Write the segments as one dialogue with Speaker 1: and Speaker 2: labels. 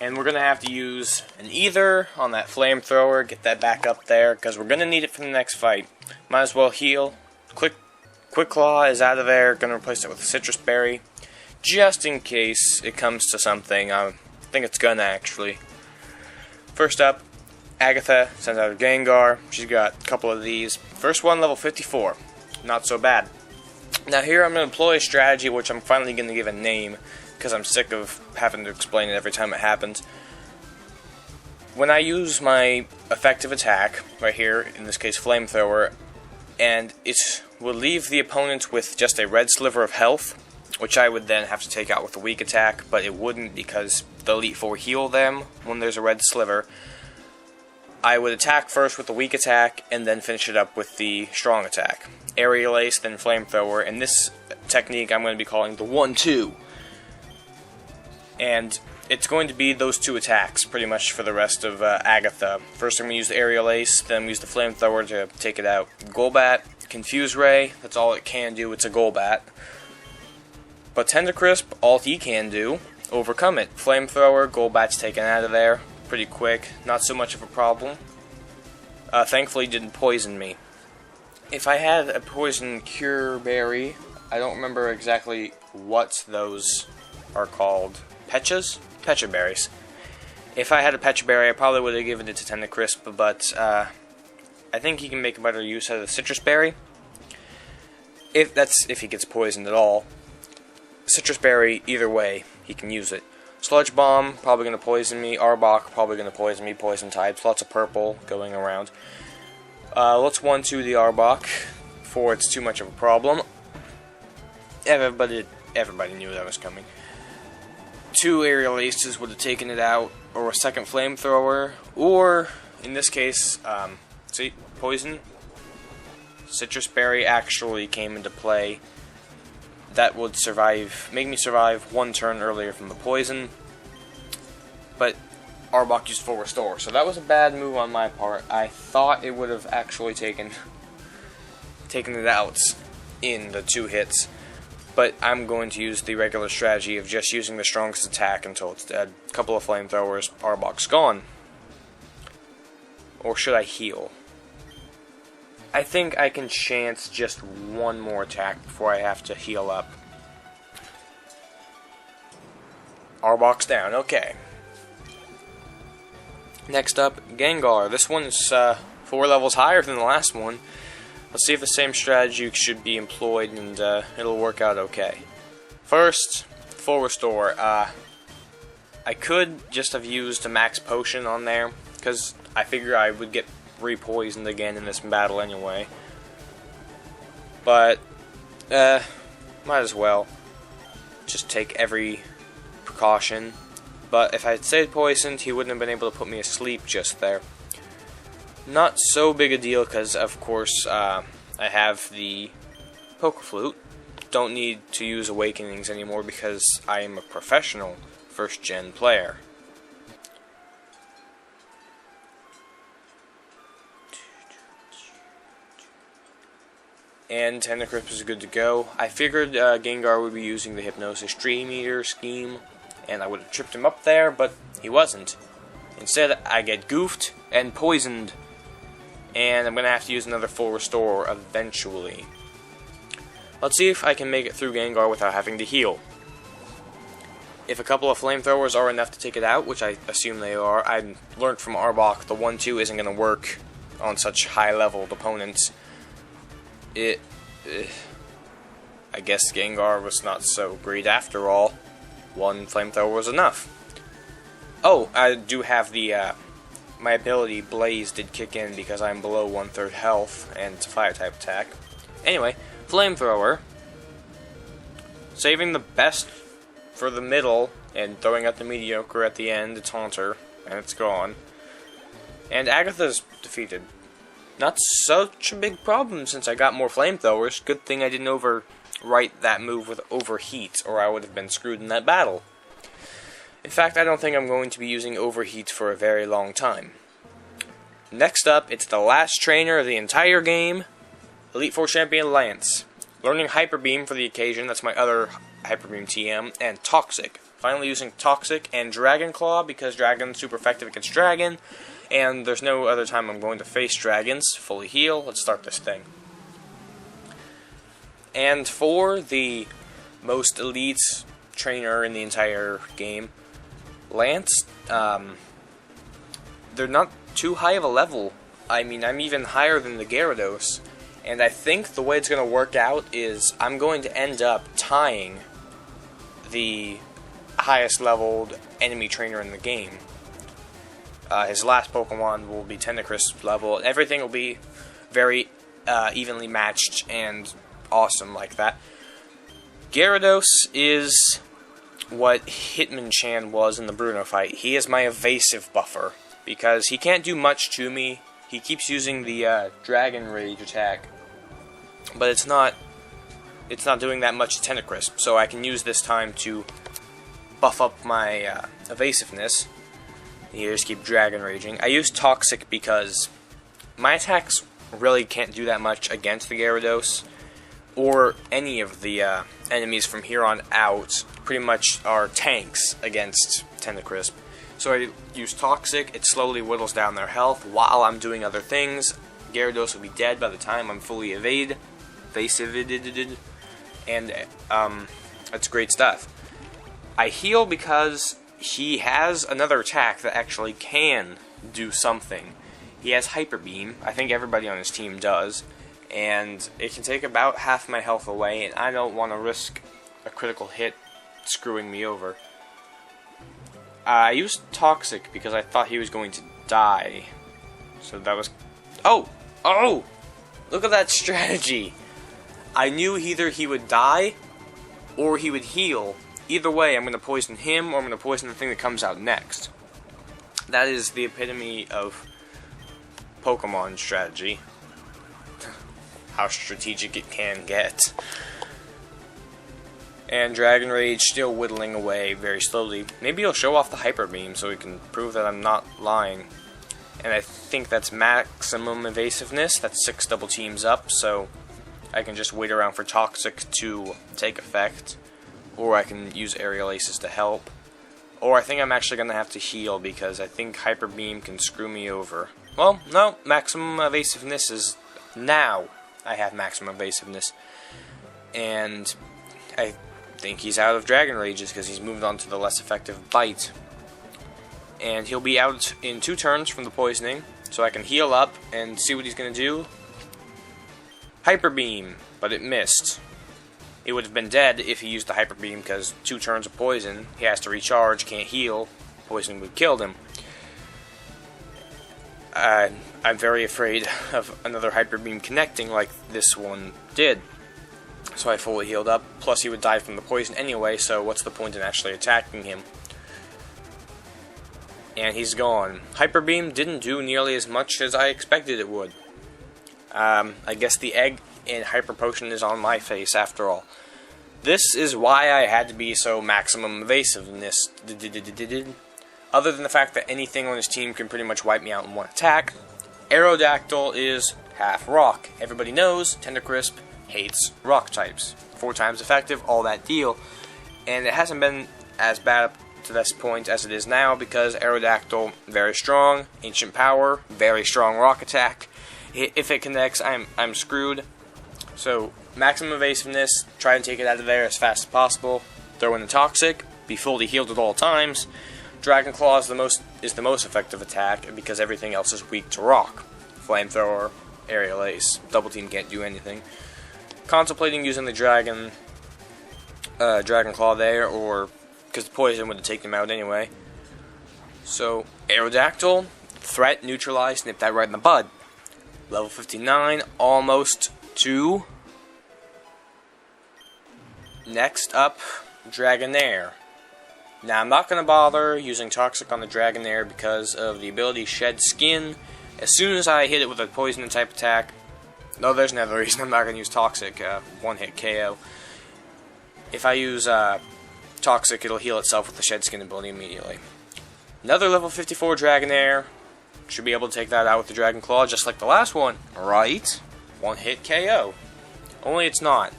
Speaker 1: And we're going to have to use an ether on that flamethrower, get that back up there, because we're going to need it for the next fight. Might as well heal. Quick Claw is out of there, going to replace it with a citrus berry, just in case it comes to something. I think it's gonna actually. First up, Agatha sends out a Gengar. She's got a couple of these. First one, level 54. Not so bad. Now here I'm going to employ a strategy which I'm finally going to give a name, because I'm sick of having to explain it every time it happens. When I use my effective attack, right here, in this case Flamethrower, and it will leave the opponent with just a red sliver of health, which I would then have to take out with a weak attack, but it wouldn't because the Elite Four heal them when there's a red sliver. I would attack first with the weak attack, and then finish it up with the strong attack. Aerial Ace, then Flamethrower, and this technique I'm going to be calling the 1-2. And it's going to be those two attacks, pretty much, for the rest of Agatha. First I'm going to use the Aerial Ace, then use the Flamethrower to take it out. Golbat, Confuse Ray, that's all it can do, it's a Golbat. But Tendacrisp, all he can do, overcome it. Flamethrower, Golbat's taken out of there pretty quick, not so much of a problem. Thankfully, didn't poison me. If I had a poison cure berry, I don't remember exactly what those are called. Pechas? Pecha berries. If I had a Pecha berry, I probably would have given it to Tendacrisp, but I think he can make a better use out of the citrus berry. If he gets poisoned at all. Citrus berry, either way, he can use it. Sludge Bomb, probably going to poison me. Arbok, probably going to poison me. Poison types. Lots of purple going around. Let's 1-2 the Arbok before it's too much of a problem. Everybody knew that was coming. 2 Aerial Aces would have taken it out, or a second Flamethrower, or, in this case, see, Poison. Citrus Berry actually came into play. That would make me survive one turn earlier from the poison, but Arbok used full restore, so that was a bad move on my part. I thought it would have actually taken it out in the 2 hits, but I'm going to use the regular strategy of just using the strongest attack until it's dead. A couple of Flamethrowers, Arbok's gone. Or should I heal? I think I can chance just one more attack before I have to heal up. Arbok's down, okay. Next up, Gengar. This one's 4 levels higher than the last one. Let's see if the same strategy should be employed and it'll work out okay. First, full restore. I could just have used a max potion on there, because I figure I would get re-poisoned again in this battle anyway. But, might as well just take every precaution. But if I had stayed poisoned, he wouldn't have been able to put me asleep just there. Not so big a deal, because of course I have the Poke Flute. Don't need to use Awakenings anymore because I am a professional first-gen player. And Tendacrisp is good to go. I figured Gengar would be using the Hypnosis Dream Eater scheme, and I would have tripped him up there, but he wasn't. Instead, I get goofed and poisoned, and I'm going to have to use another full restore eventually. Let's see if I can make it through Gengar without having to heal. If a couple of Flamethrowers are enough to take it out, which I assume they are, I learned from Arbok the 1-2 isn't going to work on such high-leveled opponents. I guess Gengar was not so great after all. 1 Flamethrower was enough. Oh, I do have the, my ability Blaze did kick in because I'm below 1/3 health, and it's a Fire-type attack. Anyway, Flamethrower. Saving the best for the middle, and throwing out the mediocre at the end, it's Haunter, and it's gone. And Agatha's defeated. Not such a big problem since I got more Flamethrowers. Good thing I didn't overwrite that move with Overheat, or I would have been screwed in that battle. In fact, I don't think I'm going to be using Overheat for a very long time. Next up, it's the last trainer of the entire game, Elite Four Champion Lance. Learning Hyper Beam for the occasion, that's my other Hyper Beam TM, and Toxic. Finally using Toxic and Dragon Claw, because Dragon's super effective against Dragon, and there's no other time I'm going to face dragons. Fully heal. Let's start this thing. And for the most elite trainer in the entire game, Lance, they're not too high of a level. I mean, I'm even higher than the Gyarados, and I think the way it's going to work out is I'm going to end up tying the highest leveled enemy trainer in the game. His last Pokemon will be Tentacru's level. Everything will be very evenly matched and awesome like that. Gyarados is what Hitmonchan was in the Bruno fight. He is my evasive buffer, because he can't do much to me. He keeps using the Dragon Rage attack, but it's not doing that much to Tentacru's, so I can use this time to buff up my evasiveness. You just keep Dragon Raging. I use Toxic because my attacks really can't do that much against the Gyarados, or any of the enemies from here on out. Pretty much are tanks against Tentacru's. So I use Toxic, it slowly whittles down their health while I'm doing other things. Gyarados will be dead by the time I'm fully evasive, and that's great stuff. I heal because he has another attack that actually can do something. He has Hyper Beam. I think everybody on his team does. And it can take about half my health away, and I don't want to risk a critical hit screwing me over. I used Toxic because I thought he was going to die. So that was... Oh! Oh! Look at that strategy! I knew either he would die or he would heal. Either way, I'm going to poison him or I'm going to poison the thing that comes out next. That is the epitome of Pokemon strategy. How strategic it can get. And Dragon Rage still whittling away very slowly. Maybe he'll show off the Hyper Beam so he can prove that I'm not lying. And I think that's maximum evasiveness. That's 6 double teams up, so I can just wait around for Toxic to take effect. Or I can use Aerial Aces to help. Or I think I'm actually going to have to heal because I think Hyper Beam can screw me over. Well, no, maximum evasiveness is now. I have maximum evasiveness, and I think he's out of Dragon Rages because he's moved on to the less effective Bite. And he'll be out in 2 turns from the poisoning, so I can heal up and see what he's going to do. Hyper Beam, but it missed. It would have been dead if he used the Hyper Beam because 2 turns of poison, he has to recharge, can't heal, poison would have killed him. I'm very afraid of another Hyper Beam connecting like this one did. So I fully healed up, plus he would die from the poison anyway, so what's the point in actually attacking him? And he's gone. Hyper Beam didn't do nearly as much as I expected it would. I guess the egg and Hyper Potion is on my face after all. This is why I had to be so maximum evasiveness. Other than the fact that anything on his team can pretty much wipe me out in one attack, Aerodactyl is half rock. Everybody knows Tentacru's hates rock types. 4 times effective, all that deal. And it hasn't been as bad up to this point as it is now because Aerodactyl, very strong, ancient power, very strong rock attack. If it connects, I'm screwed. So, maximum evasiveness, try and take it out of there as fast as possible. Throw in the Toxic, be fully healed at all times. Dragon Claw is the most effective attack because everything else is weak to rock. Flamethrower, Aerial Ace, Double Team can't do anything. Contemplating using the Dragon Claw there, or because the poison would have taken him out anyway. So Aerodactyl, threat neutralized, nip that right in the bud. Level 59, almost to. Next up, Dragonair. Now, I'm not going to bother using Toxic on the Dragonair because of the ability Shed Skin. As soon as I hit it with a poison type attack... No, there's another reason I'm not going to use Toxic. One-hit KO. If I use Toxic, it'll heal itself with the Shed Skin ability immediately. Another level 54 Dragonair. Should be able to take that out with the Dragon Claw, just like the last one. Right? One-hit KO. Only it's not.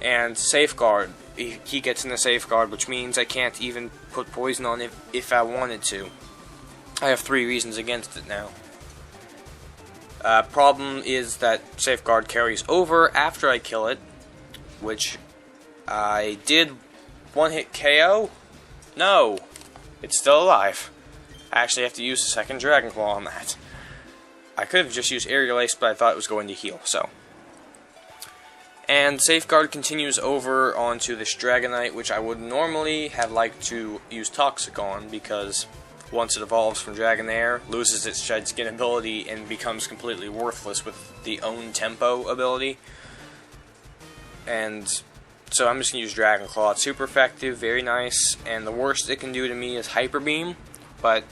Speaker 1: And Safeguard. he gets in the safeguard, which means I can't even put poison on it if I wanted to. I have 3 reasons against it now. Problem is that safeguard carries over after I kill it, which I did 1-hit KO. No, it's still alive. I actually have to use a second Dragon Claw on that. I could have just used Aerial Ace, but I thought it was going to heal, so. And Safeguard continues over onto this Dragonite, which I would normally have liked to use Toxic on, because once it evolves from Dragonair, loses its Shed Skin ability and becomes completely worthless with the Own Tempo ability. And so I'm just going to use Dragon Claw. It's super effective, very nice, and the worst it can do to me is Hyper Beam, but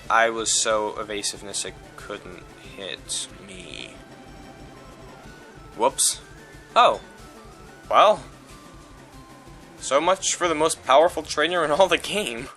Speaker 1: I was so evasiveness it couldn't hit me. Whoops. Oh. Well. So much for the most powerful trainer in all the game.